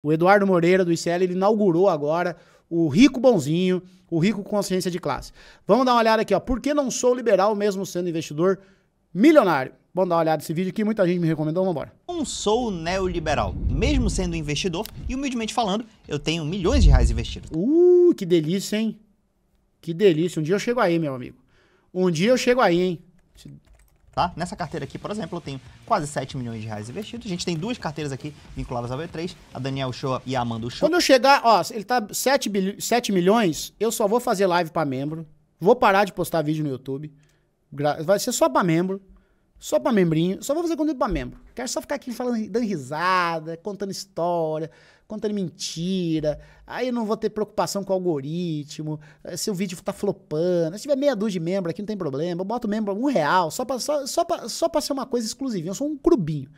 O Eduardo Moreira, do ICL, ele inaugurou agora o Rico Bonzinho, o Rico com Consciência de Classe. Vamos dar uma olhada aqui, ó. Por que não sou liberal mesmo sendo investidor milionário? Vamos dar uma olhada nesse vídeo aqui, muita gente me recomendou, vamos embora. Não sou neoliberal, mesmo sendo investidor, e humildemente falando, eu tenho milhões de reais investidos. Que delícia, hein? Que delícia. Um dia eu chego aí, meu amigo. Um dia eu chego aí, hein? Tá? Nessa carteira aqui, por exemplo, eu tenho quase 7 milhões de reais investidos. A gente tem duas carteiras aqui vinculadas ao B3, a Daniel Shoa e a Amanda Shoa. Quando eu chegar, ó, ele tá 7 milhões, eu só vou fazer live pra membro. Vou parar de postar vídeo no YouTube. Vai ser só pra membro. Só pra membrinho. Só vou fazer conteúdo pra membro. Quero só ficar aqui falando, dando risada, contando história, contando mentira. Aí eu não vou ter preocupação com o algoritmo. Se o vídeo tá flopando. Se tiver meia dúzia de membro aqui, não tem problema. Eu boto o membro R$1. Só pra ser uma coisa exclusiva. Eu sou um crubinho.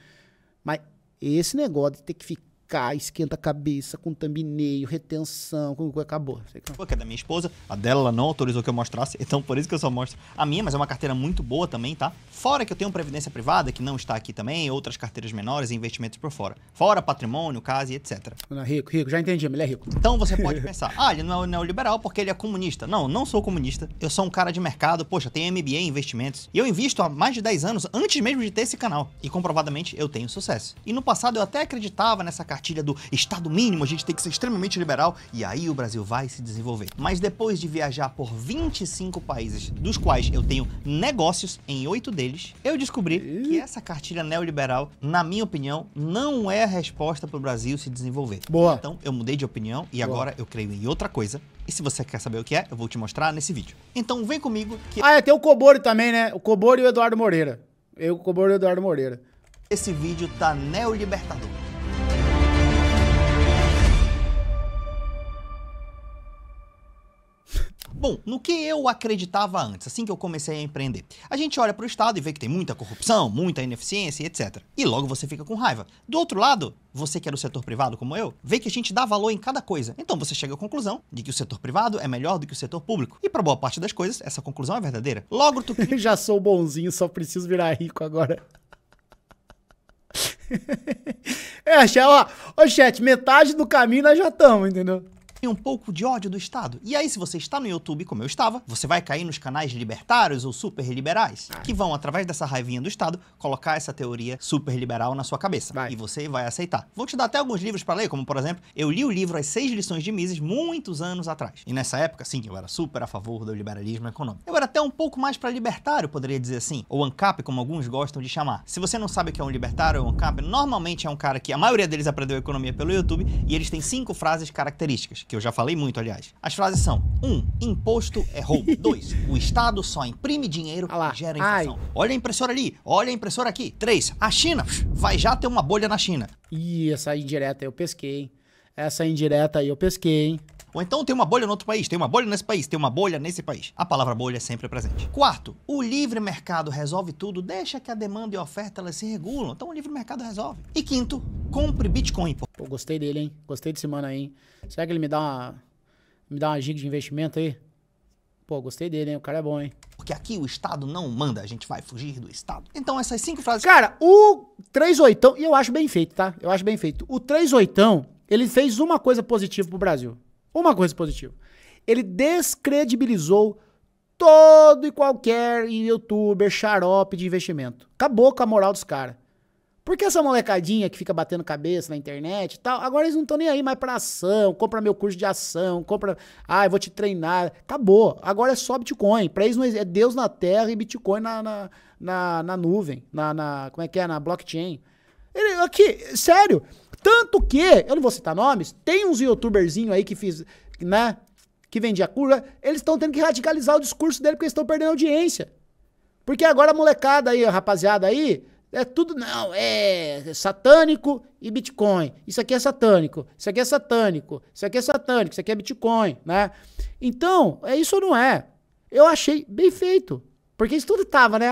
Mas esse negócio de ter que ficar, esquenta a cabeça com thumbnail, retenção, acabou. Que é da minha esposa, a dela ela não autorizou que eu mostrasse, então por isso que eu só mostro a minha, mas é uma carteira muito boa também, tá? Fora que eu tenho previdência privada, que não está aqui também, outras carteiras menores e investimentos por fora. Fora patrimônio, casa e etc. Rico, já entendi, ele é rico. Então você pode pensar, ele não é neoliberal porque ele é comunista. Não, não sou comunista, eu sou um cara de mercado, poxa, tenho MBA em investimentos, e eu invisto há mais de 10 anos, antes mesmo de ter esse canal, e comprovadamente eu tenho sucesso. E no passado eu até acreditava nessa cartilha do Estado mínimo, a gente tem que ser extremamente liberal, e aí o Brasil vai se desenvolver. Mas depois de viajar por 25 países, dos quais eu tenho negócios em 8 deles, eu descobri que essa cartilha neoliberal, na minha opinião, não é a resposta para o Brasil se desenvolver. Boa. Então eu mudei de opinião e agora eu creio em outra coisa. E se você quer saber o que é, eu vou te mostrar nesse vídeo. Então vem comigo que... tem o Cobori também, né? O Cobori e o Eduardo Moreira. O Cobori e o Eduardo Moreira. Esse vídeo tá neolibertador. Bom, no que eu acreditava antes, assim que eu comecei a empreender? A gente olha para o Estado e vê que tem muita corrupção, muita ineficiência, etc. E logo você fica com raiva. Do outro lado, você que é do setor privado como eu, vê que a gente dá valor em cada coisa. Então você chega à conclusão de que o setor privado é melhor do que o setor público. E para boa parte das coisas, essa conclusão é verdadeira. Logo tu... Já sou bonzinho, só preciso virar rico agora. Chat, metade do caminho nós já estamos, entendeu? Um pouco de ódio do Estado. E aí, se você está no YouTube como eu estava, você vai cair nos canais libertários ou super liberais, que vão, através dessa raivinha do Estado, colocar essa teoria super liberal na sua cabeça. E você vai aceitar. Vou te dar até alguns livros para ler, como por exemplo, eu li o livro As 6 Lições de Mises muitos anos atrás. E nessa época, sim, eu era super a favor do liberalismo econômico. Eu era até um pouco mais para libertário, poderia dizer assim, ou ANCAP, como alguns gostam de chamar. Se você não sabe o que é um libertário ou ANCAP, normalmente é um cara que a maioria deles aprendeu economia pelo YouTube e eles têm 5 frases características, que eu já falei muito, aliás. As frases são: 1. Imposto é roubo. 2. O Estado só imprime dinheiro e gera inflação. Olha a impressora ali, olha a impressora aqui. 3. A China vai já ter uma bolha na China. Essa indireta aí eu pesquei, hein? Essa indireta aí eu pesquei, hein? Ou então tem uma bolha no outro país, tem uma bolha nesse país, tem uma bolha nesse país. A palavra bolha é sempre presente. 4. O livre mercado resolve tudo, deixa que a demanda e a oferta elas se regulam. Então o livre mercado resolve. E 5. Compre Bitcoin. Pô, mostei dele, hein? Gostei desse mano aí, hein? Será que ele me dá uma giga de investimento aí? Pô, gostei dele, hein? O cara é bom, hein? Porque aqui o Estado não manda, a gente vai fugir do Estado. Então essas 5 frases... Cara, o 38, e eu acho bem feito, tá? Eu acho bem feito. O 38, ele fez uma coisa positiva pro Brasil. Uma coisa positiva. Ele descredibilizou todo e qualquer youtuber xarope de investimento. Acabou com a moral dos caras. Porque essa molecadinha que fica batendo cabeça na internet e tal, agora eles não estão nem aí mais pra ação, compra meu curso de ação, compra, eu vou te treinar. Acabou. Agora é só Bitcoin. Pra eles não é Deus na terra e Bitcoin na nuvem, como é que é? Na blockchain. Aqui, sério. Tanto que, eu não vou citar nomes, tem uns youtuberzinhos aí que que vendia cura, eles estão tendo que radicalizar o discurso dele porque eles estão perdendo audiência. Porque agora a molecada aí, a rapaziada aí, é tudo, não, é satânico e Bitcoin. Isso aqui é satânico, isso aqui é satânico, isso aqui é satânico, isso aqui é Bitcoin, né? Então, isso não é. Eu achei bem feito. Porque isso tudo tava, né?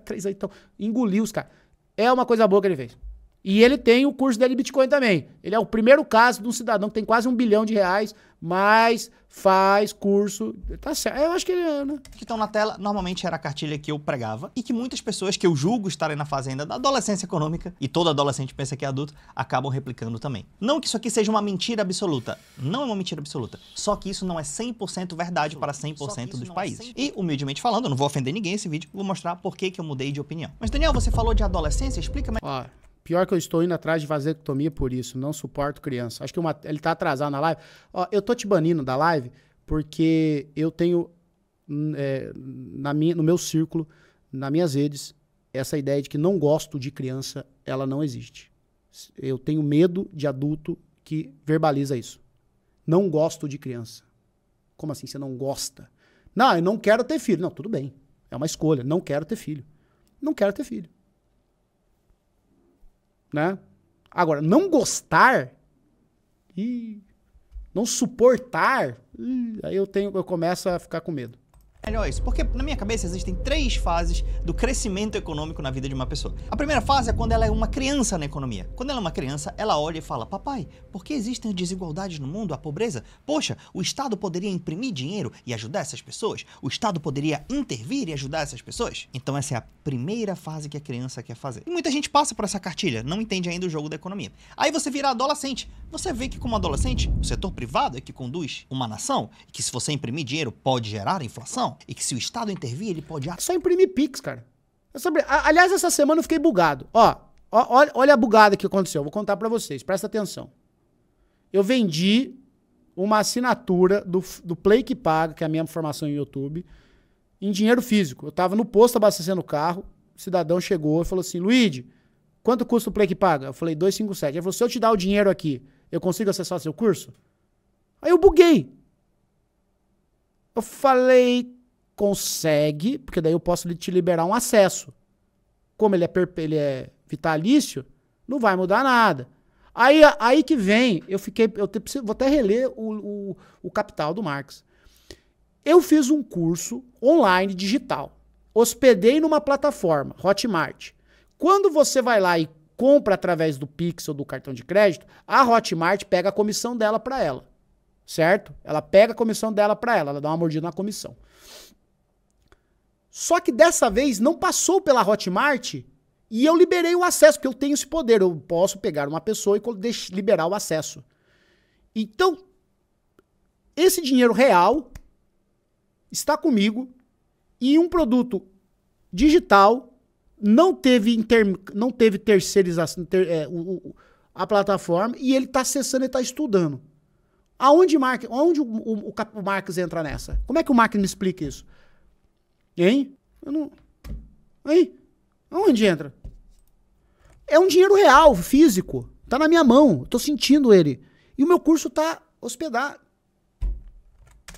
38, engoliu os caras. É uma coisa boa que ele fez. E ele tem o curso dele de Bitcoin também. Ele é o primeiro caso de um cidadão que tem quase R$1 bilhão, mas faz curso. Tá certo. Eu acho que ele é, né? Que estão na tela, normalmente era a cartilha que eu pregava e que muitas pessoas que eu julgo estarem na fase ainda da adolescência econômica, e todo adolescente pensa que é adulto, acabam replicando também. Não que isso aqui seja uma mentira absoluta. Não é uma mentira absoluta. Só que isso não é 100% verdade para 100% dos países. E, humildemente falando, eu não vou ofender ninguém nesse vídeo, vou mostrar por que eu mudei de opinião. Mas, Daniel, você falou de adolescência, explica mais. Ó, pior que eu estou indo atrás de vasectomia por isso. Não suporto criança. Acho que ele tá atrasado na live. Ó, eu tô te banindo da live porque eu tenho no meu círculo, nas minhas redes, essa ideia de que não gosto de criança, ela não existe. Eu tenho medo de adulto que verbaliza isso. Não gosto de criança. Como assim você não gosta? Não, eu não quero ter filho. Não, tudo bem. É uma escolha. Não quero ter filho. Não quero ter filho. Né? Agora, não gostar e não suportar, aí eu começo a ficar com medo. Melhor isso, porque na minha cabeça existem 3 fases do crescimento econômico na vida de uma pessoa. A primeira fase é quando ela é uma criança na economia. Quando ela é uma criança, ela olha e fala: papai, por que existem desigualdades no mundo, a pobreza? Poxa, o Estado poderia imprimir dinheiro e ajudar essas pessoas? O Estado poderia intervir e ajudar essas pessoas? Então essa é a primeira fase que a criança quer fazer. E muita gente passa por essa cartilha, não entende ainda o jogo da economia. Aí você vira adolescente. Você vê que como adolescente, o setor privado é que conduz uma nação, e que se você imprimir dinheiro pode gerar inflação, e que se o Estado intervir, ele pode... É só imprimir Pix, cara. Aliás, essa semana eu fiquei bugado. Olha a bugada que aconteceu. Vou contar pra vocês. Presta atenção. Eu vendi uma assinatura do Play que Paga, que é a minha formação em YouTube, em dinheiro físico. Eu tava no posto abastecendo o carro, o cidadão chegou e falou assim: Luigi, quanto custa o Play que Paga? Eu falei 257. Ele falou: se eu te dar o dinheiro aqui, eu consigo acessar seu curso? Aí eu buguei. Eu falei: consegue, porque daí eu posso te liberar um acesso. Como ele é vitalício, não vai mudar nada. Aí que vem, vou até reler o Capital do Marx. Eu fiz um curso online digital. Hospedei numa plataforma, Hotmart. Quando você vai lá e compra através do Pix ou do cartão de crédito, a Hotmart pega a comissão dela para ela. Certo? Ela pega a comissão dela para ela dá uma mordida na comissão. Só que dessa vez não passou pela Hotmart e eu liberei o acesso, porque eu tenho esse poder. Eu posso pegar uma pessoa e liberar o acesso. Então, esse dinheiro real está comigo e um produto digital não teve terceirização, a plataforma, e ele está acessando e está estudando. Onde o Marx entra nessa? Como é que o Marx me explica isso? Hein? Hein? Aonde entra? É um dinheiro real, físico. Tá na minha mão. Eu tô sentindo ele. E o meu curso tá hospedado.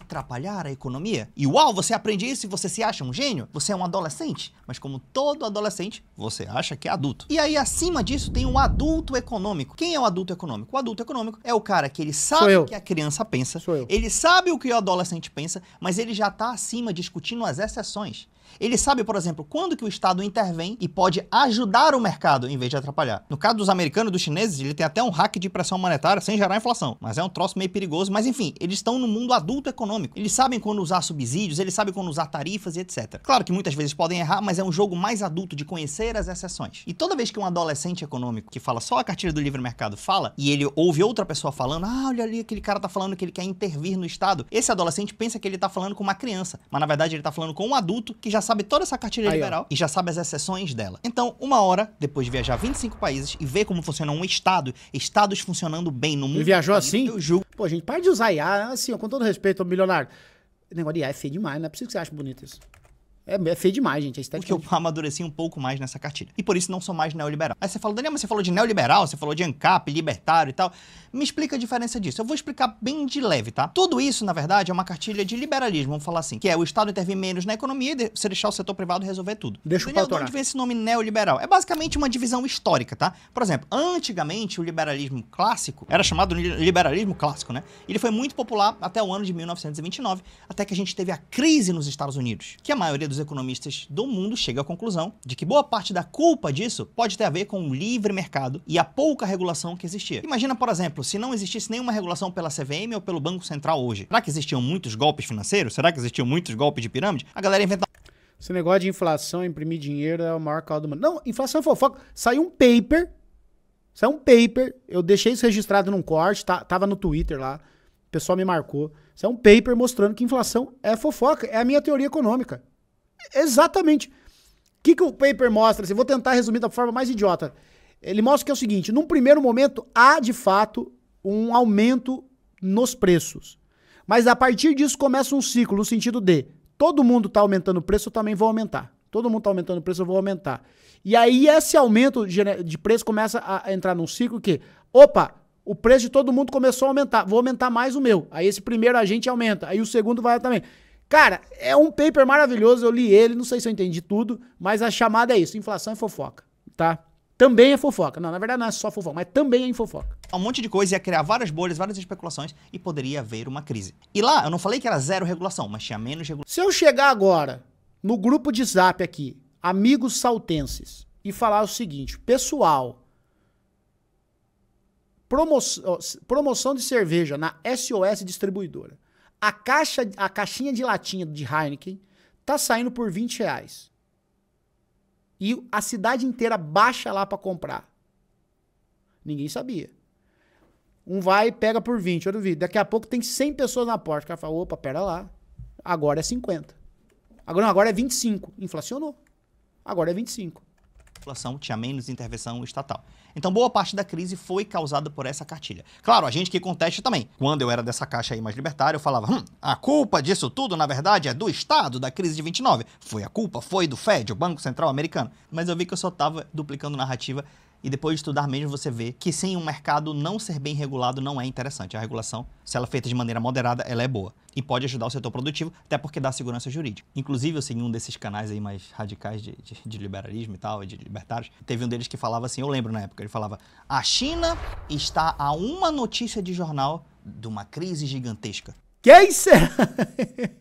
Atrapalhar a economia? E uau, você aprende isso e você se acha um gênio? Você é um adolescente? Mas como todo adolescente, você acha que é adulto. E aí, acima disso, tem um adulto econômico. Quem é o adulto econômico? O adulto econômico é o cara que ele sabe o que a criança pensa, ele sabe o que o adolescente pensa, mas ele já tá acima discutindo as exceções. Ele sabe, por exemplo, quando que o Estado intervém e pode ajudar o mercado em vez de atrapalhar. No caso dos americanos e dos chineses, ele tem até um hack de pressão monetária sem gerar inflação. Mas é um troço meio perigoso. Mas enfim, eles estão no mundo adulto econômico. Eles sabem quando usar subsídios, eles sabem quando usar tarifas e etc. Claro que muitas vezes podem errar, mas é um jogo mais adulto de conhecer as exceções. E toda vez que um adolescente econômico que fala só a cartilha do livre mercado fala, e ele ouve outra pessoa falando: ah, olha ali, aquele cara tá falando que ele quer intervir no Estado, esse adolescente pensa que ele tá falando com uma criança. Mas na verdade ele tá falando com um adulto que já sabe toda essa cartilha liberal e já sabe as exceções dela. Então, uma hora, depois de viajar 25 países e ver como funciona um estado, estados funcionando bem no mundo... Ele viajou assim? Eu julgo. Pô, gente, para de usar IA, assim, ó, com todo respeito ao milionário. O negócio de IA é feio demais, não é possível que você ache bonito isso. É feio demais, gente. Porque eu amadureci um pouco mais nessa cartilha. E por isso não sou mais neoliberal. Aí você fala: Daniel, mas você falou de neoliberal, você falou de ANCAP, libertário e tal. Me explica a diferença disso. Eu vou explicar bem de leve, tá? Tudo isso, na verdade, é uma cartilha de liberalismo, vamos falar assim, que é o Estado intervir menos na economia e você deixar o setor privado resolver tudo. Deixa Daniel, de onde vem esse nome neoliberal? É basicamente uma divisão histórica, tá? Por exemplo, antigamente o liberalismo clássico era chamado de liberalismo clássico, né? Ele foi muito popular até o ano de 1929, até que a gente teve a crise nos Estados Unidos, que a maioria dos economistas do mundo chegam à conclusão de que boa parte da culpa disso pode ter a ver com o livre mercado e a pouca regulação que existia. Imagina, por exemplo, se não existisse nenhuma regulação pela CVM ou pelo Banco Central hoje. Será que existiam muitos golpes financeiros? Será que existiam muitos golpes de pirâmide? A galera inventa... Esse negócio de inflação, imprimir dinheiro é o maior caldo do mundo. Não, inflação é fofoca. Saiu um paper, eu deixei isso registrado num corte, tava no Twitter lá, o pessoal me marcou. Saiu um paper mostrando que inflação é fofoca, é a minha teoria econômica. Exatamente. O que o paper mostra? Assim, vou tentar resumir da forma mais idiota. Ele mostra que é o seguinte, num primeiro momento, há de fato um aumento nos preços. Mas a partir disso começa um ciclo, no sentido de todo mundo está aumentando o preço, eu também vou aumentar. Todo mundo está aumentando o preço, eu vou aumentar. E aí esse aumento de preço começa a entrar num ciclo que, opa, o preço de todo mundo começou a aumentar, vou aumentar mais o meu. Aí esse primeiro agente aumenta, aí o segundo vai também. Cara, é um paper maravilhoso, eu li ele, não sei se eu entendi tudo, mas a chamada é isso, inflação é fofoca, tá? Também é fofoca. Não, na verdade não é só fofoca, mas também é fofoca. Um monte de coisa, ia criar várias bolhas, várias especulações e poderia haver uma crise. E lá, eu não falei que era zero regulação, mas tinha menos regulação. Se eu chegar agora no grupo de Zap aqui, amigos saltenses, e falar o seguinte, pessoal, promoção de cerveja na SOS Distribuidora, a caixinha de latinha de Heineken tá saindo por R$20. E a cidade inteira baixa lá pra comprar. Ninguém sabia. Um vai e pega por 20, outro 20. Daqui a pouco tem 100 pessoas na porta. O cara fala, opa, pera lá. Agora é 50. Agora é 25. Inflacionou. Agora é 25. Inflação, tinha menos intervenção estatal. Então, boa parte da crise foi causada por essa cartilha. Claro, a gente que contesta também. Quando eu era dessa caixa aí mais libertária, eu falava, a culpa disso tudo, na verdade, é do Estado, da crise de 29. Foi a culpa, foi do Fed, o Banco Central Americano. Mas eu vi que eu só tava duplicando narrativa e depois de estudar mesmo você vê que sem um mercado não ser bem regulado não é interessante. A regulação, se ela é feita de maneira moderada, ela é boa. E pode ajudar o setor produtivo, até porque dá segurança jurídica. Inclusive, eu segui um desses canais aí mais radicais de liberalismo e tal, de libertários. Teve um deles que falava assim, eu lembro na época, ele falava, a China está a uma notícia de jornal de uma crise gigantesca. Quem será?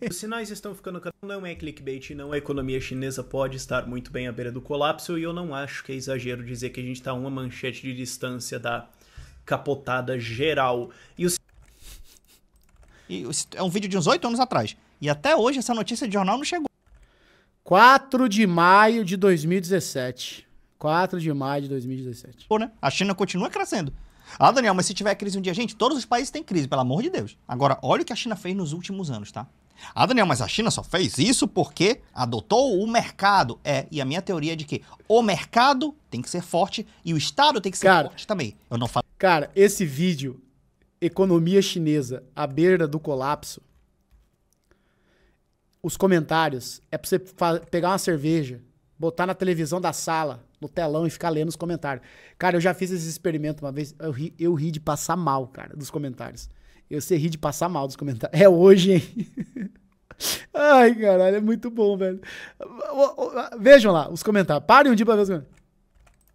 Os sinais estão ficando claros, não é clickbait, não, a economia chinesa pode estar muito bem à beira do colapso e eu não acho que é exagero dizer que a gente está a uma manchete de distância da capotada geral. É um vídeo de uns 8 anos atrás. E até hoje essa notícia de jornal não chegou. 4 de maio de 2017. 4 de maio de 2017. Pô, né? A China continua crescendo. Ah, Daniel, mas se tiver crise um dia, gente, todos os países têm crise, pelo amor de Deus. Agora, olha o que a China fez nos últimos anos, tá? Ah, Daniel, mas a China só fez isso porque adotou o mercado. E a minha teoria é de que o mercado tem que ser forte e o Estado tem que ser forte também. Eu não falo. Cara, esse vídeo, economia chinesa à beira do colapso, os comentários, é pra você pegar uma cerveja, botar na televisão da sala, no telão e ficar lendo os comentários. Cara, eu já fiz esse experimento uma vez, eu ri de passar mal, cara, dos comentários. Eu sei rir de passar mal dos comentários. É hoje, hein? Ai, caralho, é muito bom, velho. Vejam lá os comentários. Parem um dia pra ver os comentários.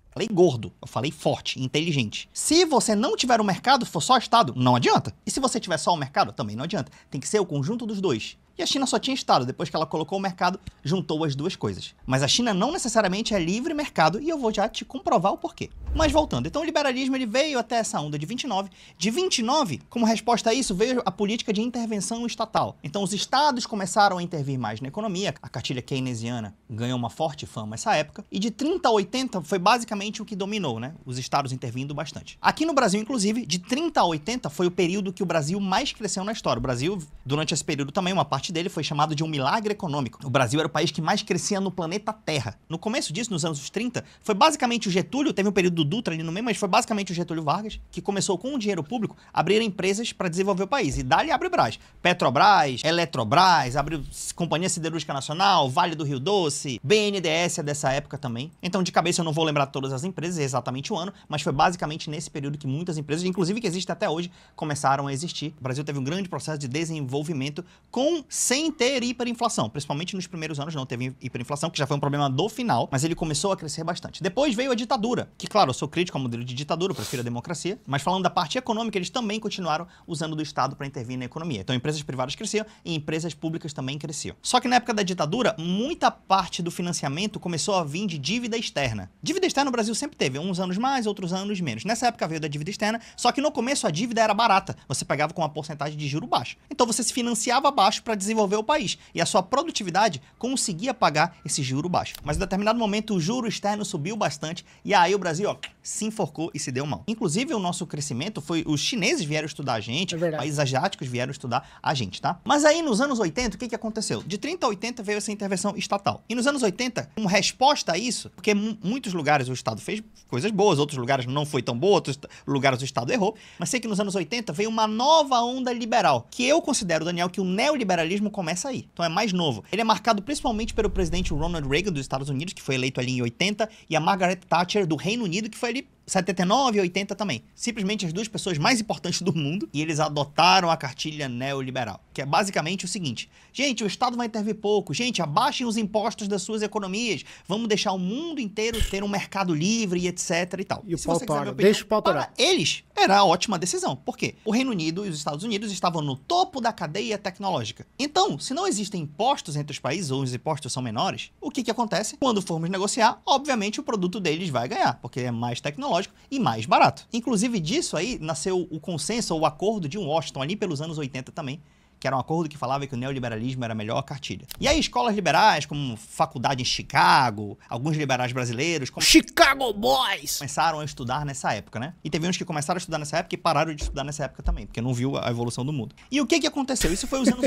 Eu falei gordo, eu falei forte, inteligente. Se você não tiver o mercado, for só Estado, não adianta. E se você tiver só o mercado, também não adianta. Tem que ser o conjunto dos dois. E a China só tinha Estado, depois que ela colocou o mercado, juntou as duas coisas. Mas a China não necessariamente é livre mercado, e eu vou já te comprovar o porquê. Mas voltando, então o liberalismo ele veio até essa onda de 29. De 29, como resposta a isso, veio a política de intervenção estatal. Então os estados começaram a intervir mais na economia, a cartilha keynesiana ganhou uma forte fama nessa época, e de 30 a 80 foi basicamente o que dominou, né? Os estados intervindo bastante. Aqui no Brasil, inclusive, de 30 a 80 foi o período que o Brasil mais cresceu na história. O Brasil, durante esse período também, uma parte dele foi chamado de um milagre econômico. O Brasil era o país que mais crescia no planeta Terra. No começo disso, nos anos 30, foi basicamente o Getúlio, teve um período do Dutra ali no meio, mas foi basicamente o Getúlio Vargas, que começou com o dinheiro público a abrir empresas para desenvolver o país. E dali abre Brás. Petrobras, Eletrobras, abriu Companhia Siderúrgica Nacional, Vale do Rio Doce, BNDES é dessa época também. Então, de cabeça eu não vou lembrar todas as empresas, exatamente o ano, mas foi basicamente nesse período que muitas empresas, inclusive que existem até hoje, começaram a existir. O Brasil teve um grande processo de desenvolvimento com sem ter hiperinflação. Principalmente nos primeiros anos não teve hiperinflação, que já foi um problema do final, mas ele começou a crescer bastante. Depois veio a ditadura, que claro, eu sou crítico ao modelo de ditadura, eu prefiro a democracia, mas falando da parte econômica, eles também continuaram usando do Estado para intervir na economia. Então empresas privadas cresciam e empresas públicas também cresciam. Só que na época da ditadura, muita parte do financiamento começou a vir de dívida externa. Dívida externa no Brasil sempre teve, uns anos mais, outros anos menos. Nessa época veio da dívida externa, só que no começo a dívida era barata. Você pegava com uma porcentagem de juro baixa. Então você se financiava baixo para desenvolver o país. E a sua produtividade conseguia pagar esse juro baixo. Mas em determinado momento o juro externo subiu bastante e aí o Brasil, ó, se enforcou e se deu mal. Inclusive o nosso crescimento foi, os chineses vieram estudar a gente, países asiáticos vieram estudar a gente, tá? Mas aí nos anos 80, o que aconteceu? De 30 a 80 veio essa intervenção estatal. E nos anos 80, como resposta a isso, porque muitos lugares o Estado fez coisas boas, outros lugares não foi tão boa, outros lugares o Estado errou, mas sei que nos anos 80 veio uma nova onda liberal, que eu considero, Daniel, que o neoliberalismo começa aí. Então é mais novo. Ele é marcado principalmente pelo presidente Ronald Reagan dos Estados Unidos, que foi eleito ali em 80, e a Margaret Thatcher do Reino Unido, que foi ali 79 e 80 também. Simplesmente as duas pessoas mais importantes do mundo, e eles adotaram a cartilha neoliberal, que é basicamente o seguinte: gente, o Estado vai intervir pouco, gente, abaixem os impostos das suas economias, vamos deixar o mundo inteiro ter um mercado livre e etc e tal. E o pau tora, deixa o pau torar. Para eles, era a ótima decisão. Por quê? O Reino Unido e os Estados Unidos estavam no topo da cadeia tecnológica. Então, se não existem impostos entre os países, ou os impostos são menores, o que acontece? Quando formos negociar, obviamente o produto deles vai ganhar, porque é mais tecnológico e mais barato. Inclusive disso aí nasceu o consenso ou o acordo de Washington ali pelos anos 80 também, que era um acordo que falava que o neoliberalismo era a melhor cartilha. E aí escolas liberais, como faculdade em Chicago, alguns liberais brasileiros, como Chicago Boys, começaram a estudar nessa época, né? E teve uns que começaram a estudar nessa época e pararam de estudar nessa época também, porque não viu a evolução do mundo. E o que aconteceu? Isso foi os anos...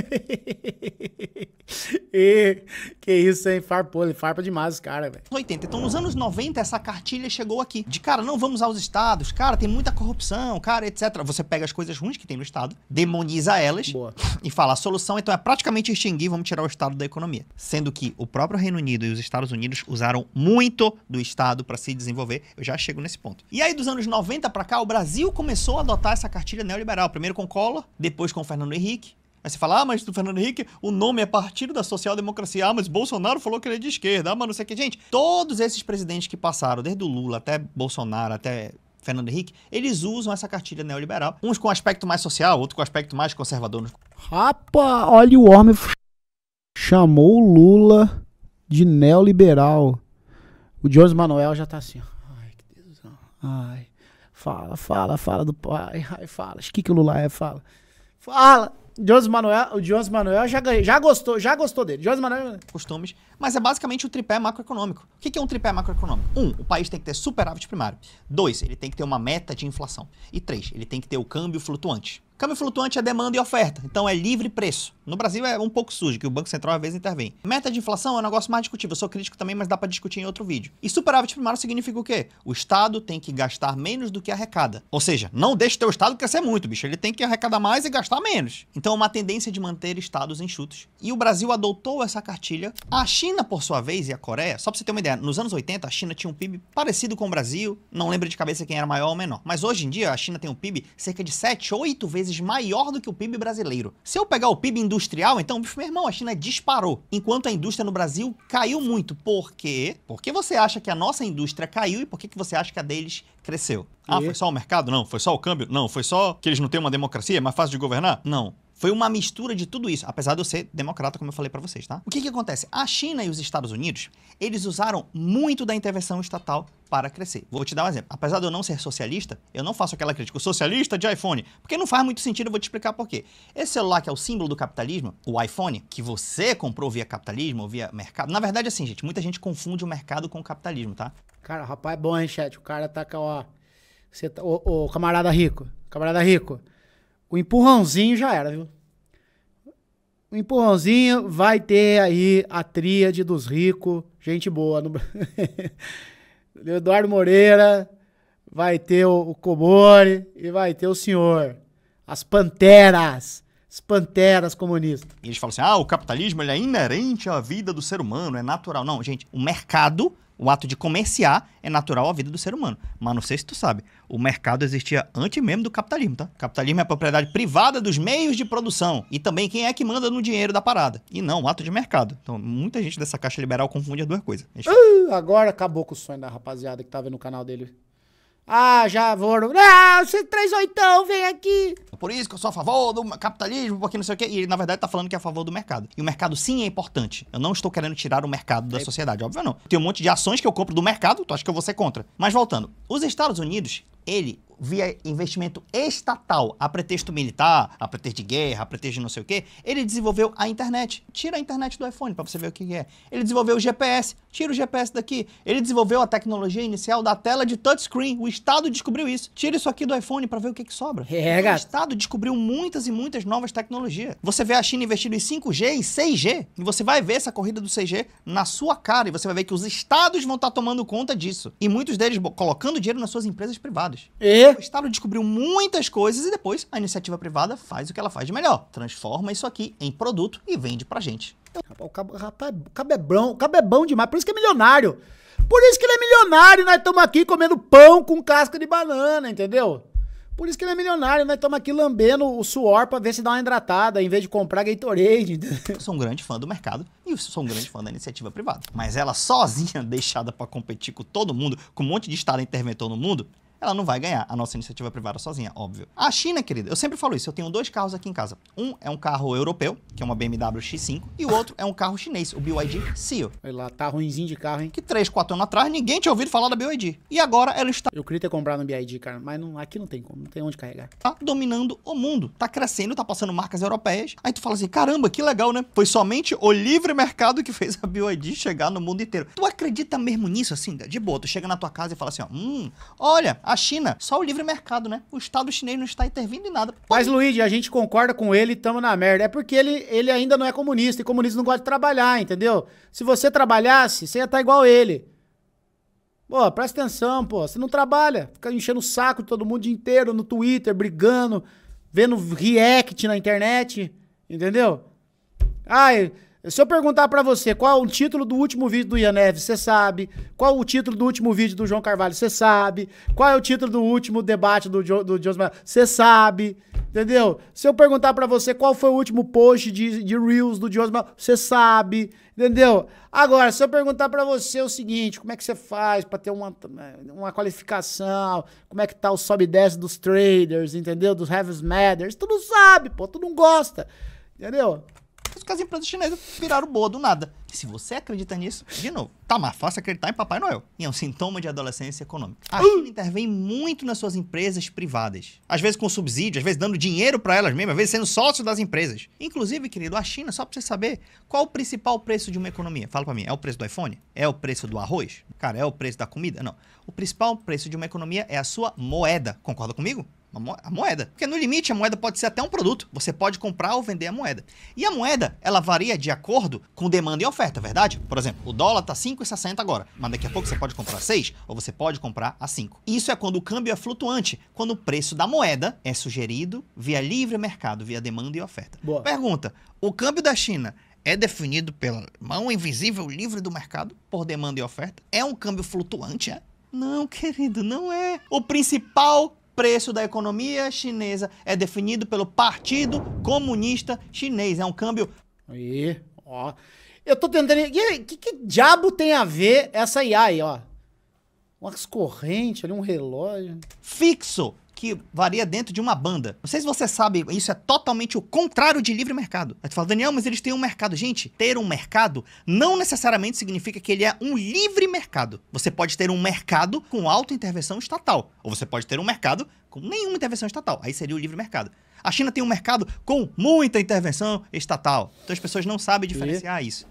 Que isso, hein? Farpou, ele farpa demais os caras, velho. 80. Então, nos anos 90, essa cartilha chegou aqui. De, cara, não vamos aos estados, cara, tem muita corrupção, cara, etc. Você pega as coisas ruins que tem no estado, demoniza elas... Boa. E fala, a solução então é praticamente extinguir, vamos tirar o Estado da economia. Sendo que o próprio Reino Unido e os Estados Unidos usaram muito do Estado para se desenvolver. Eu já chego nesse ponto. E aí dos anos 90 para cá, o Brasil começou a adotar essa cartilha neoliberal. Primeiro com Collor, depois com Fernando Henrique. Aí você fala, mas do Fernando Henrique, o nome é Partido da Social Democracia. Ah, mas Bolsonaro falou que ele é de esquerda. Ah, mas não sei o que. Gente, todos esses presidentes que passaram, desde o Lula até Bolsonaro, até... Fernando Henrique, eles usam essa cartilha neoliberal. Uns com aspecto mais social, outros com aspecto mais conservador. Rapaz, olha o homem chamou o Lula de neoliberal. O Jones Manuel já tá assim. Ai, que Deus. Ai, fala do pai. Ai, fala. O que o Lula é? Fala. O Jones Manuel já gostou dele. Jones Manuel... Costumes, mas é basicamente o tripé macroeconômico. O que é um tripé macroeconômico? 1, o país tem que ter superávit primário. 2, ele tem que ter uma meta de inflação. E 3, ele tem que ter o câmbio flutuante. Câmbio flutuante é demanda e oferta, então é livre preço. No Brasil é um pouco sujo, que o Banco Central às vezes intervém. Meta de inflação é um negócio mais discutível, eu sou crítico também, mas dá pra discutir em outro vídeo. E superávit primário significa o quê? O Estado tem que gastar menos do que arrecada. Ou seja, não deixe o teu Estado crescer muito, bicho. Ele tem que arrecadar mais e gastar menos. Então é uma tendência de manter estados enxutos. E o Brasil adotou essa cartilha. A China, por sua vez, e a Coreia, só pra você ter uma ideia, nos anos 80 a China tinha um PIB parecido com o Brasil, não lembro de cabeça quem era maior ou menor. Mas hoje em dia a China tem um PIB cerca de 7, 8 vezes maior do que o PIB brasileiro. Se eu pegar o PIB industrial, então, meu irmão, a China disparou. Enquanto a indústria no Brasil caiu muito. Por quê? Por que você acha que a nossa indústria caiu e por que você acha que a deles cresceu? Ah, foi só o mercado? Não. Foi só o câmbio? Não. Foi só que eles não têm uma democracia? É mais fácil de governar? Não. Foi uma mistura de tudo isso, apesar de eu ser democrata, como eu falei pra vocês, tá? O que acontece? A China e os Estados Unidos, eles usaram muito da intervenção estatal para crescer. Vou te dar um exemplo. Apesar de eu não ser socialista, eu não faço aquela crítica, o socialista de iPhone, porque não faz muito sentido, eu vou te explicar por quê. Esse celular que é o símbolo do capitalismo, o iPhone, que você comprou via capitalismo ou via mercado, na verdade, assim, gente, muita gente confunde o mercado com o capitalismo, tá? Cara, rapaz, é bom, hein, chat? O cara tá com, ó... Ô, camarada rico, o empurrãozinho já era, viu? O empurrãozinho vai ter aí a tríade dos ricos, gente boa. O Eduardo Moreira, vai ter o Cobori e vai ter o senhor. As panteras comunistas. E eles falam assim, o capitalismo ele é inerente à vida do ser humano, é natural. Não, gente, o mercado O ato de comerciar é natural à vida do ser humano. Mas não sei se tu sabe, o mercado existia antes mesmo do capitalismo, tá? O capitalismo é a propriedade privada dos meios de produção. E também quem é que manda no dinheiro da parada. E não, o ato de mercado. Então, muita gente dessa caixa liberal confunde as duas coisas. Agora acabou com o sonho da rapaziada que tá vendo no canal dele. Ah, já vou... Ah, você 38, vem aqui. Por isso que eu sou a favor do capitalismo, porque não sei o quê. E ele, na verdade, tá falando que é a favor do mercado. E o mercado, sim, é importante. Eu não estou querendo tirar o mercado da sociedade, óbvio não. Tem um monte de ações que eu compro do mercado, tu acha que eu vou ser contra. Mas voltando, os Estados Unidos, ele, via investimento estatal, a pretexto militar, a pretexto de guerra, a pretexto de não sei o quê, ele desenvolveu a internet. Tira a internet do iPhone pra você ver o que é. Ele desenvolveu o GPS. Tira o GPS daqui. Ele desenvolveu a tecnologia inicial da tela de touchscreen. O Estado descobriu isso. Tira isso aqui do iPhone pra ver o que sobra. O Estado descobriu muitas e muitas novas tecnologias. Você vê a China investindo em 5G e 6G, e você vai ver essa corrida do 6G na sua cara, e você vai ver que os Estados vão estar tomando conta disso. E muitos deles colocando dinheiro nas suas empresas privadas. O Estado descobriu muitas coisas e depois a iniciativa privada faz o que ela faz de melhor. Transforma isso aqui em produto e vende pra gente. O cabo é bom demais, por isso que é milionário. Por isso que ele é milionário, nós estamos aqui comendo pão com casca de banana, entendeu? Por isso que ele é milionário, nós estamos aqui lambendo o suor pra ver se dá uma hidratada, em vez de comprar Gatorade, entendeu? Eu sou um grande fã do mercado e eu sou um grande fã da iniciativa privada. Mas ela sozinha, deixada pra competir com todo mundo, com um monte de estado interventor no mundo, ela não vai ganhar a nossa iniciativa privada sozinha, óbvio. A China, querida, eu sempre falo isso, eu tenho 2 carros aqui em casa. Um é um carro europeu, que é uma BMW X5, e o outro é um carro chinês, o BYD Seal. Olha lá, tá ruinzinho de carro, hein? Que 3, 4 anos atrás, ninguém tinha ouvido falar da BYD. E agora ela está... Eu queria ter comprado no BYD, cara, mas não, aqui não tem como, não tem onde carregar. Tá dominando o mundo, tá crescendo, tá passando marcas europeias. Aí tu fala assim, caramba, que legal, né? Foi somente o livre mercado que fez a BYD chegar no mundo inteiro. Tu acredita mesmo nisso, assim, de boa? Tu chega na tua casa e fala assim, ó, olha, a China, só o livre mercado, né? O Estado chinês não está intervindo em nada. Mas, Luigi, a gente concorda com ele e tamo na merda. É porque ele ainda não é comunista, e comunista não gosta de trabalhar, entendeu? Se você trabalhasse, você ia estar igual ele. Pô, presta atenção, pô. Você não trabalha. Fica enchendo o saco de todo mundo o dia inteiro, no Twitter, brigando, vendo react na internet, entendeu? Ai... Se eu perguntar pra você qual é o título do último vídeo do Ian Neves, você sabe. Qual é o título do último vídeo do João Carvalho, você sabe. Qual é o título do último debate do Josmar, você sabe. Entendeu? Se eu perguntar pra você qual foi o último post de Reels do Josmar, você sabe. Entendeu? Agora, se eu perguntar pra você o seguinte, como é que você faz pra ter uma qualificação, como é que tá o sobe e desce dos traders, entendeu? Dos heavy matters, tu não sabe, pô, tu não gosta. Entendeu? Que as empresas chinesas viraram boa do nada. Se você acredita nisso, de novo, tá mais fácil acreditar em Papai Noel. E é um sintoma de adolescência econômica. A China intervém muito nas suas empresas privadas. Às vezes com subsídio, às vezes dando dinheiro pra elas mesmas, às vezes sendo sócio das empresas. Inclusive, querido, a China, só pra você saber, qual o principal preço de uma economia? Fala pra mim, é o preço do iPhone? É o preço do arroz? Cara, é o preço da comida? Não. O principal preço de uma economia é a sua moeda. Concorda comigo? A moeda. Porque no limite a moeda pode ser até um produto. Você pode comprar ou vender a moeda. E a moeda, ela varia de acordo com demanda e oferta, verdade? Por exemplo, o dólar tá 5,60 agora, mas daqui a pouco você pode comprar 6 ou você pode comprar a 5. Isso é quando o câmbio é flutuante, quando o preço da moeda é sugerido via livre mercado, via demanda e oferta. Boa. Pergunta, o câmbio da China é definido pela mão invisível livre do mercado, por demanda e oferta? É um câmbio flutuante, é? Não, querido, não é. O principal preço da economia chinesa é definido pelo Partido Comunista Chinês. É um câmbio... Aí, ó. Eu tô tentando... Que diabo tem a ver essa IA aí, ó? Umas correntes ali, um relógio... fixo, que varia dentro de uma banda. Não sei se você sabe, isso é totalmente o contrário de livre mercado. Aí tu fala, Daniel, mas eles têm um mercado. Gente, ter um mercado não necessariamente significa que ele é um livre mercado. Você pode ter um mercado com alta intervenção estatal, ou você pode ter um mercado com nenhuma intervenção estatal. Aí seria o livre mercado. A China tem um mercado com muita intervenção estatal. Então as pessoas não sabem diferenciar isso.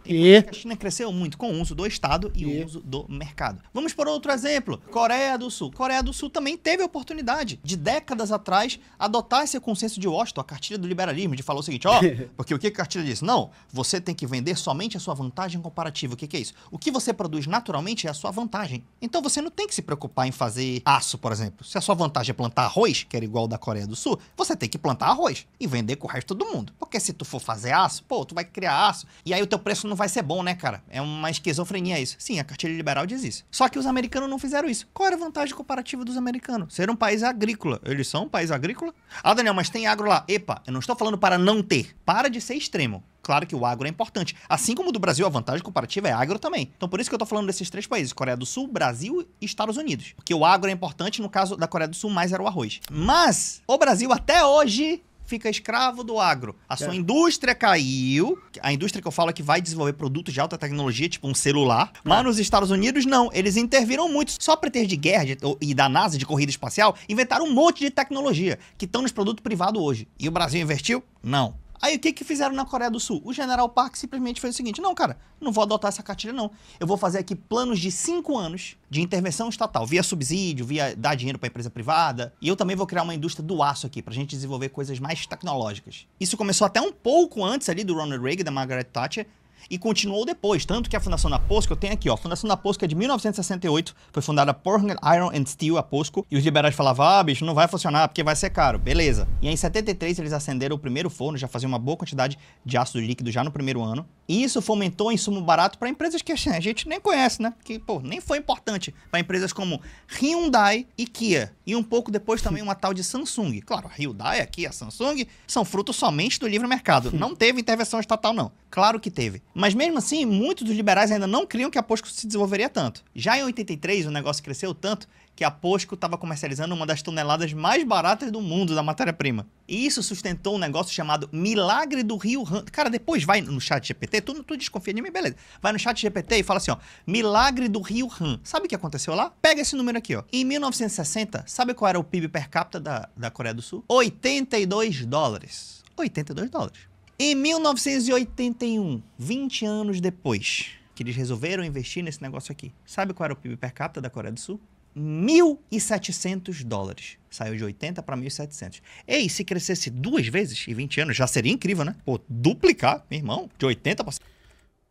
A China cresceu muito com o uso do Estado e o uso do mercado. Vamos por outro exemplo. Coreia do Sul. Coreia do Sul também teve a oportunidade de décadas atrás adotar esse consenso de Washington, a cartilha do liberalismo, de falar o seguinte, ó, porque o que a cartilha diz? Não, você tem que vender somente a sua vantagem comparativa. O que é isso? O que você produz naturalmente é a sua vantagem. Então você não tem que se preocupar em fazer aço, por exemplo. Se a sua vantagem é plantar arroz, que era igual ao da Coreia do Sul, você tem que plantar exportar arroz e vender com o resto do mundo. Porque se tu for fazer aço, pô, tu vai criar aço, e aí o teu preço não vai ser bom, né, cara? É uma esquizofrenia isso. Sim, a cartilha liberal diz isso. Só que os americanos não fizeram isso. Qual era a vantagem comparativa dos americanos? Ser um país agrícola. Eles são um país agrícola? Ah, Daniel, mas tem agro lá. Epa, eu não estou falando para não ter. Para de ser extremo. Claro que o agro é importante. Assim como do Brasil, a vantagem comparativa é agro também. Então por isso que eu tô falando desses 3 países, Coreia do Sul, Brasil e Estados Unidos. Porque o agro é importante, no caso da Coreia do Sul, mais era o arroz. Mas o Brasil até hoje fica escravo do agro. A sua indústria caiu. A indústria que eu falo é que vai desenvolver produtos de alta tecnologia, tipo um celular. Mas nos Estados Unidos, não. Eles interviram muito. Só pretexto de guerra e da NASA, de corrida espacial, inventaram um monte de tecnologia que estão nos produtos privados hoje. E o Brasil investiu? Não. Aí o que fizeram na Coreia do Sul? O General Park simplesmente fez o seguinte: não, cara, não vou adotar essa cartilha, não. Eu vou fazer aqui planos de 5 anos de intervenção estatal, via subsídio, via dar dinheiro para empresa privada. E eu também vou criar uma indústria do aço aqui, pra gente desenvolver coisas mais tecnológicas. Isso começou até um pouco antes ali do Ronald Reagan, da Margaret Thatcher, e continuou depois, tanto que a Fundação Naposco, eu tenho aqui, ó, a Fundação Naposco é de 1968, foi fundada por Iron and Steel, a POSCO, e os liberais falavam, ah, bicho, não vai funcionar porque vai ser caro, beleza. E aí, em 73 eles acenderam o primeiro forno, já faziam uma boa quantidade de ácido líquido já no primeiro ano, e isso fomentou insumo barato para empresas que a gente nem conhece, né, que, pô, nem foi importante, para empresas como Hyundai e Kia, e um pouco depois também uma tal de Samsung. Claro, a Hyundai, a Kia, a Samsung são frutos somente do livre mercado, não teve intervenção estatal não, claro que teve. Mas mesmo assim, muitos dos liberais ainda não criam que a POSCO se desenvolveria tanto. Já em 83, o negócio cresceu tanto que a POSCO estava comercializando uma das toneladas mais baratas do mundo da matéria-prima. E isso sustentou um negócio chamado Milagre do Rio Han. Cara, depois vai no chat GPT, tu desconfia de mim, beleza. Vai no chat GPT e fala assim, ó, Milagre do Rio Han. Sabe o que aconteceu lá? Pega esse número aqui, ó. Em 1960, sabe qual era o PIB per capita da Coreia do Sul? 82 dólares. 82 dólares. Em 1981, 20 anos depois que eles resolveram investir nesse negócio aqui, sabe qual era o PIB per capita da Coreia do Sul? 1.700 dólares. Saiu de 80 para 1.700. Ei, se crescesse 2 vezes em 20 anos, já seria incrível, né? Pô, duplicar, meu irmão, de 80 para...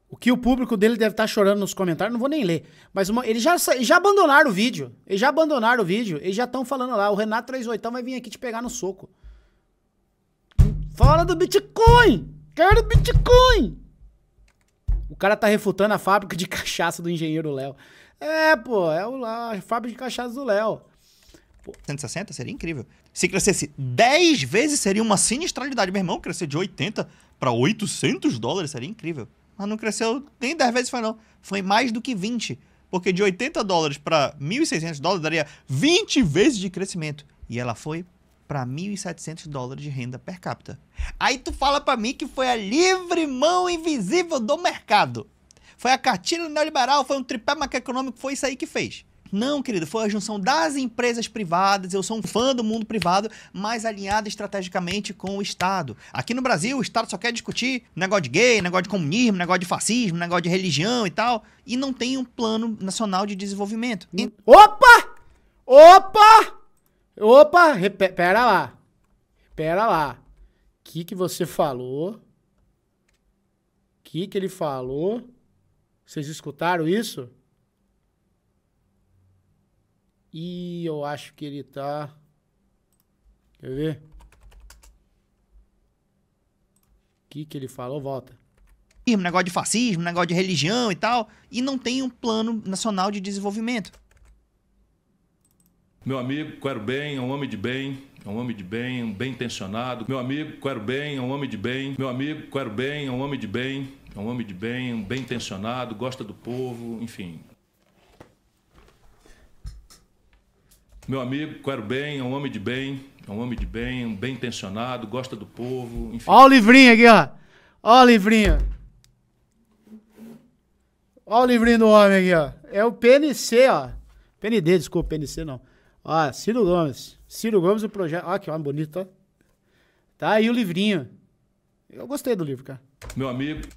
O que o público dele deve estar chorando nos comentários, não vou nem ler. Mas eles já abandonaram o vídeo. Eles já abandonaram o vídeo. Eles já estão falando lá, o Renato 38 vai vir aqui te pegar no soco. Fala do Bitcoin! Quero Bitcoin! O cara tá refutando a fábrica de cachaça do engenheiro Léo. É, pô, é a fábrica de cachaça do Léo. 160 seria incrível. Se crescesse 10 vezes, seria uma sinistralidade. Meu irmão, crescer de 80 para 800 dólares seria incrível. Mas não cresceu nem 10 vezes, foi não. Foi mais do que 20. Porque de 80 dólares para 1.600 dólares daria 20 vezes de crescimento. E ela foi para 1.700 dólares de renda per capita. Aí tu fala para mim que foi a livre mão invisível do mercado. Foi a cartilha neoliberal, foi um tripé macroeconômico, foi isso aí que fez. Não, querido, foi a junção das empresas privadas, eu sou um fã do mundo privado, mas alinhado estrategicamente com o Estado. Aqui no Brasil, o Estado só quer discutir negócio de gay, negócio de comunismo, negócio de fascismo, negócio de religião e tal, e não tem um plano nacional de desenvolvimento. Opa! Opa! Opa! Pera lá. Pera lá. O que você falou? O que ele falou? Vocês escutaram isso? Ih, eu acho que ele tá... Quer ver? O que ele falou? Volta. Negócio de fascismo, negócio de religião e tal, e não tem um plano nacional de desenvolvimento. Meu amigo, quero bem, é um homem de bem, é um homem de bem, um bem intencionado. Meu amigo, quero bem, é um homem de bem. Meu amigo, quero bem, é um homem de bem, é um homem de bem, um bem intencionado, gosta do povo, enfim. Meu amigo, quero bem, é um homem de bem, é um homem de bem, um bem intencionado, gosta do povo, enfim. Ó o livrinho aqui, ó. Ó o livrinho. Ó o livrinho do homem aqui, ó. É o PNC, ó. PND, desculpa, PNC não. Ó, Ciro Gomes. Ciro Gomes, o projeto... Ó, que homem bonito, ó. Tá aí o livrinho. Eu gostei do livro, cara. Meu amigo...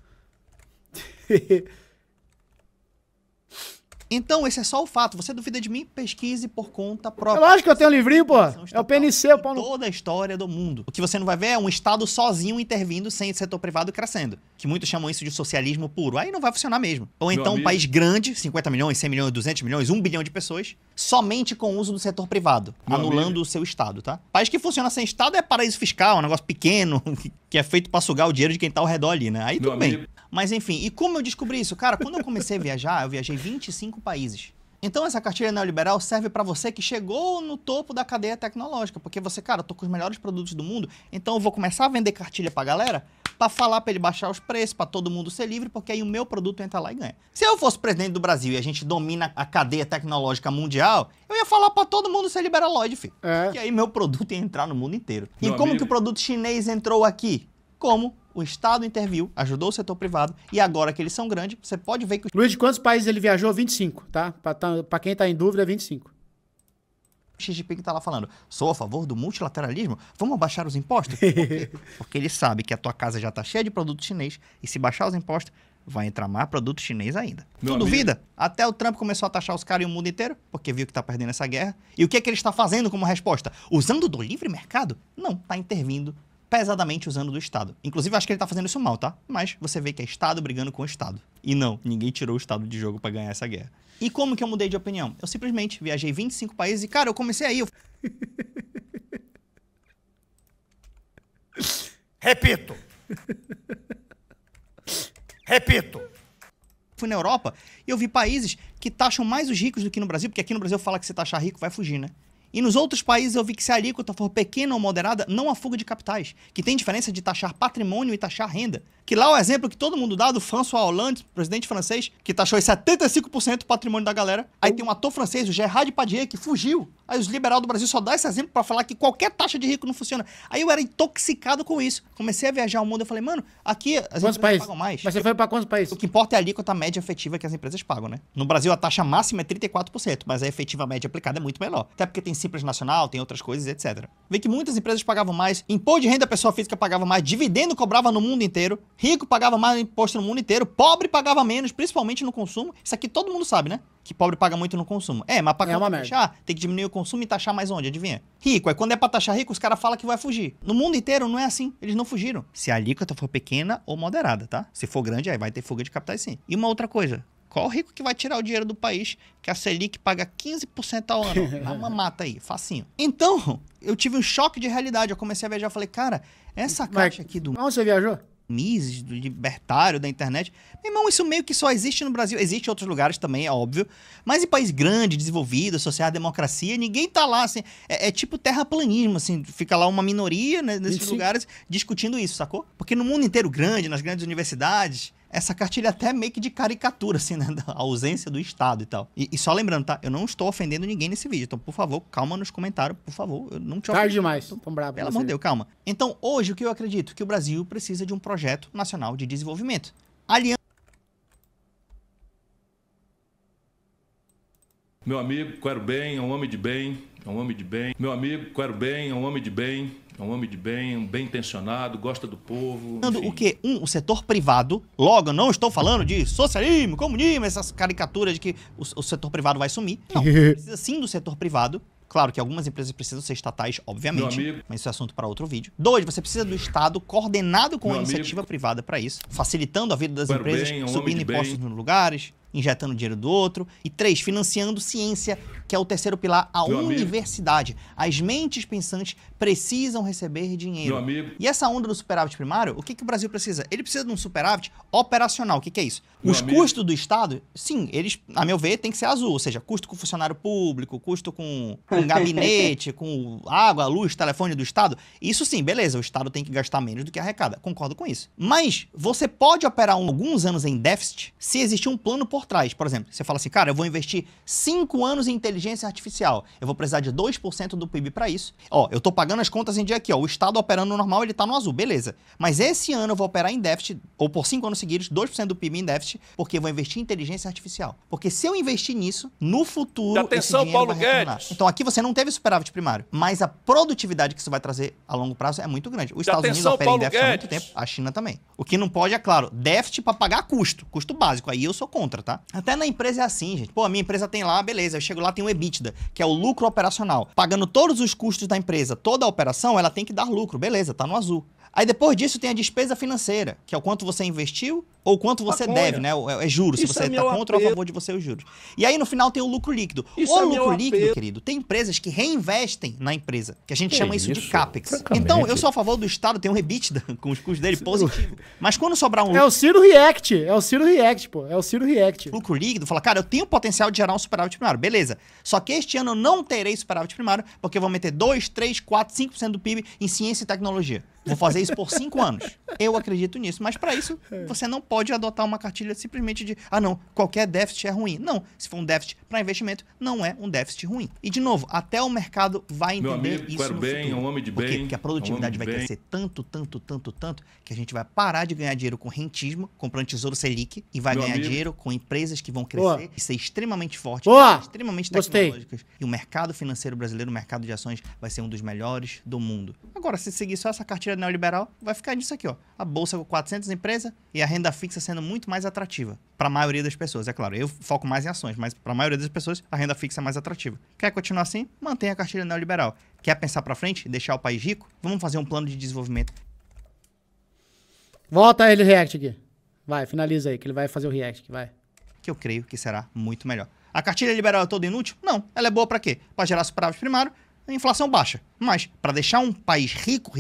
Então, esse é só o fato. Você duvida de mim? Pesquise por conta própria. É lógico que eu tenho um livrinho, pô. É o PNC, o pau no... Toda a história do mundo. O que você não vai ver é um Estado sozinho intervindo sem o setor privado crescendo. Que muitos chamam isso de socialismo puro. Aí não vai funcionar mesmo. Ou então um país grande, 50 milhões, 100 milhões, 200 milhões, 1 bilhão de pessoas, somente com o uso do setor privado, anulando o seu Estado, tá? País que funciona sem Estado é paraíso fiscal, um negócio pequeno, que é feito pra sugar o dinheiro de quem tá ao redor ali, né? Aí tudo bem. Mas enfim, e como eu descobri isso? Cara, quando eu comecei a viajar, eu viajei 25 países. Então essa cartilha neoliberal serve pra você que chegou no topo da cadeia tecnológica, porque você, cara, tô com os melhores produtos do mundo, então eu vou começar a vender cartilha pra galera, pra falar pra ele baixar os preços, pra todo mundo ser livre, porque aí o meu produto entra lá e ganha. Se eu fosse presidente do Brasil e a gente domina a cadeia tecnológica mundial, eu ia falar pra todo mundo ser liberalóide, filho. Que aí meu produto ia entrar no mundo inteiro. E como que o produto chinês entrou aqui? Como o Estado interviu, ajudou o setor privado, e agora que eles são grandes, você pode ver que... Luiz, de quantos países ele viajou? 25, tá? Pra quem tá em dúvida, é 25. O Xi Jinping tá lá falando, sou a favor do multilateralismo, vamos baixar os impostos? Por quê? Porque ele sabe que a tua casa já tá cheia de produto chinês, e se baixar os impostos, vai entrar mais produto chinês ainda. Tu duvida? Até o Trump começou a taxar os caras em o mundo inteiro, porque viu que tá perdendo essa guerra. E o que é que ele está fazendo como resposta? Usando do livre mercado? Não, tá intervindo pesadamente usando do Estado. Inclusive, acho que ele tá fazendo isso mal, tá? Mas você vê que é Estado brigando com o Estado. E não, ninguém tirou o Estado de jogo pra ganhar essa guerra. E como que eu mudei de opinião? Eu simplesmente viajei 25 países e, cara, eu comecei aí... Repito. Fui na Europa e eu vi países que taxam mais os ricos do que no Brasil, porque aqui no Brasil fala que se taxar rico vai fugir, né? E nos outros países eu vi que se a alíquota for pequena ou moderada, não há fuga de capitais. Que tem diferença de taxar patrimônio e taxar renda. Que lá o exemplo que todo mundo dá do François Hollande, presidente francês, que taxou 75% do patrimônio da galera. Aí tem um ator francês, o Gérard Depardieu, que fugiu. Aí os liberais do Brasil só dão esse exemplo pra falar que qualquer taxa de rico não funciona. Aí eu era intoxicado com isso. Comecei a viajar o mundo, eu falei, mano, aqui as empresas pagam mais. Mas você foi pra quantos países? O que importa é a alíquota média efetiva que as empresas pagam, né? No Brasil a taxa máxima é 34%, mas a efetiva média aplicada é muito menor. Até porque tem Simples Nacional, tem outras coisas, etc. Vê que muitas empresas pagavam mais, imposto de renda pessoa física pagava mais, dividendo cobrava no mundo inteiro, rico pagava mais imposto no mundo inteiro, pobre pagava menos, principalmente no consumo. Isso aqui todo mundo sabe, né? Que pobre paga muito no consumo. Mas pra taxar, tem que diminuir o consumo e taxar mais onde? Adivinha? Rico. Aí quando é pra taxar rico, os caras falam que vai fugir. No mundo inteiro não é assim. Eles não fugiram. Se a alíquota for pequena ou moderada, tá? Se for grande, aí vai ter fuga de capitais sim. E uma outra coisa. Qual o rico que vai tirar o dinheiro do país que a Selic paga 15% ao ano? Dá uma mata aí, facinho. Então, eu tive um choque de realidade. Eu comecei a viajar, falei, cara, essa caixa aqui do... Onde você viajou? Mises, do libertário, da internet. Meu irmão, isso meio que só existe no Brasil. Existe em outros lugares também, é óbvio. Mas em país grande, desenvolvido, social-democracia, ninguém tá lá, assim. É tipo terraplanismo, assim. Fica lá uma minoria, né, nesses lugares discutindo isso, sacou? Porque no mundo inteiro grande, nas grandes universidades... Essa cartilha até meio que de caricatura, assim, né? Da ausência do Estado e tal. E só lembrando, tá? Eu não estou ofendendo ninguém nesse vídeo. Então, por favor, calma nos comentários, por favor. Eu não te ofendo. Tarde demais. Tô bravo. Pelo amor de Deus, calma. Então, hoje, o que eu acredito? Que o Brasil precisa de um projeto nacional de desenvolvimento. Aliança... Meu amigo, quero bem, é um homem de bem, é um homem de bem. Meu amigo, quero bem, é um homem de bem. É um homem de bem, bem intencionado, gosta do povo. O quê? O setor privado. Logo, eu não estou falando de socialismo, comunismo, essas caricaturas de que o setor privado vai sumir. Não, precisa sim do setor privado. Claro que algumas empresas precisam ser estatais, obviamente, mas isso é assunto para outro vídeo. 2, você precisa do Estado coordenado com a iniciativa privada para isso, facilitando a vida das empresas, subindo impostos nos lugares, injetando dinheiro do outro. E 3, financiando ciência, que é o terceiro pilar, a universidade. As mentes pensantes precisam receber dinheiro. E essa onda do superávit primário, o que o Brasil precisa? Ele precisa de um superávit operacional. O que é isso? Os custos do Estado, sim, eles, a meu ver, tem que ser azul. Ou seja, custo com funcionário público, custo com gabinete, com água, luz, telefone do Estado. Isso sim, beleza, o Estado tem que gastar menos do que arrecada. Concordo com isso. Mas você pode operar alguns anos em déficit se existir um plano por trás. Por exemplo, você fala assim, cara, eu vou investir 5 anos em inteligência artificial. Eu vou precisar de 2% do PIB para isso. Ó, eu tô pagando as contas em dia aqui, ó. O Estado operando normal, ele tá no azul, beleza. Mas esse ano eu vou operar em déficit, ou por 5 anos seguidos, 2% do PIB em déficit, porque eu vou investir em inteligência artificial. Porque se eu investir nisso, no futuro, atenção, esse Paulo vai retornar. Guedes. Então aqui você não teve superávit primário, mas a produtividade que isso vai trazer a longo prazo é muito grande. Os Estados Unidos operam em déficit há muito tempo, a China também. O que não pode é, claro, déficit para pagar custo básico. Aí eu sou contra, tá? tá? Até na empresa é assim, gente. Pô, a minha empresa tem lá, beleza, eu chego lá, tem o EBITDA, que é o lucro operacional. Pagando todos os custos da empresa, toda a operação, ela tem que dar lucro, beleza, tá no azul. Aí depois disso tem a despesa financeira, que é o quanto você investiu ou o quanto você deve, né? É juros, se você está contra ou a favor de você os juros. E aí no final tem o lucro líquido. O lucro líquido, querido, tem empresas que reinvestem na empresa, que a gente chama isso de CAPEX. Então eu sou a favor do Estado ter um EBITDA com os custos dele positivo. Mas quando sobrar um... É o Ciro React, pô. É o Ciro React. Lucro líquido, fala, cara, eu tenho potencial de gerar um superávit primário. Beleza. Só que este ano eu não terei superávit primário, porque eu vou meter 2, 3, 4, 5% do PIB em ciência e tecnologia. Vou fazer isso por 5 anos. Eu acredito nisso. Mas para isso, você não pode adotar uma cartilha simplesmente de, não, qualquer déficit é ruim. Não. Se for um déficit para investimento, não é um déficit ruim. E, de novo, até o mercado vai entender isso no futuro. É um homem de bem. Por quê? Porque a produtividade vai crescer tanto, que a gente vai parar de ganhar dinheiro com rentismo, comprando tesouro Selic, e vai ganhar dinheiro com empresas que vão crescer e ser extremamente fortes, extremamente tecnológicas. E o mercado financeiro brasileiro, o mercado de ações, vai ser um dos melhores do mundo. Agora, se seguir só essa cartilha neoliberal, vai ficar nisso aqui, ó. A bolsa com 400 empresas e a renda fixa sendo muito mais atrativa. Para a maioria das pessoas, é claro. Eu foco mais em ações, mas para a maioria das pessoas, a renda fixa é mais atrativa. Quer continuar assim? Mantenha a cartilha neoliberal. Quer pensar para frente e deixar o país rico? Vamos fazer um plano de desenvolvimento. Volta ele React aqui. Vai, finaliza aí, que ele vai fazer o React aqui, vai. Que eu creio que será muito melhor. A cartilha liberal é toda inútil? Não. Ela é boa para quê? Para gerar superávit primário, a inflação baixa. Mas, para deixar um país rico,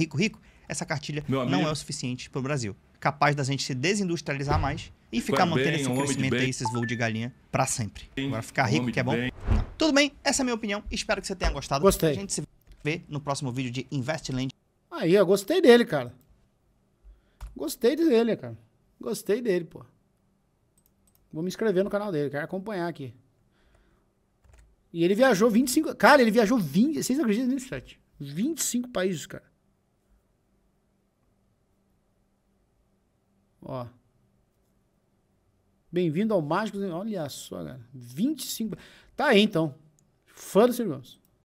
essa cartilha não é o suficiente para o Brasil. Capaz da gente se desindustrializar mais e ficar mantendo esse crescimento aí, esses voos de galinha, para sempre. Agora, ficar rico, que é bom? Não. Tudo bem, essa é a minha opinião. Espero que você tenha gostado. Gostei. A gente se vê no próximo vídeo de Investland. Aí, eu gostei dele, cara. Gostei dele, cara. Gostei dele, pô. Vou me inscrever no canal dele, quero acompanhar aqui. E ele viajou 25... Cara, ele viajou 20... Vocês acreditam nisso, chat? 25 países, cara. Ó. Bem-vindo ao Mágico... Olha só, cara. 25... Tá aí, então. Fã do Ciro Gomes.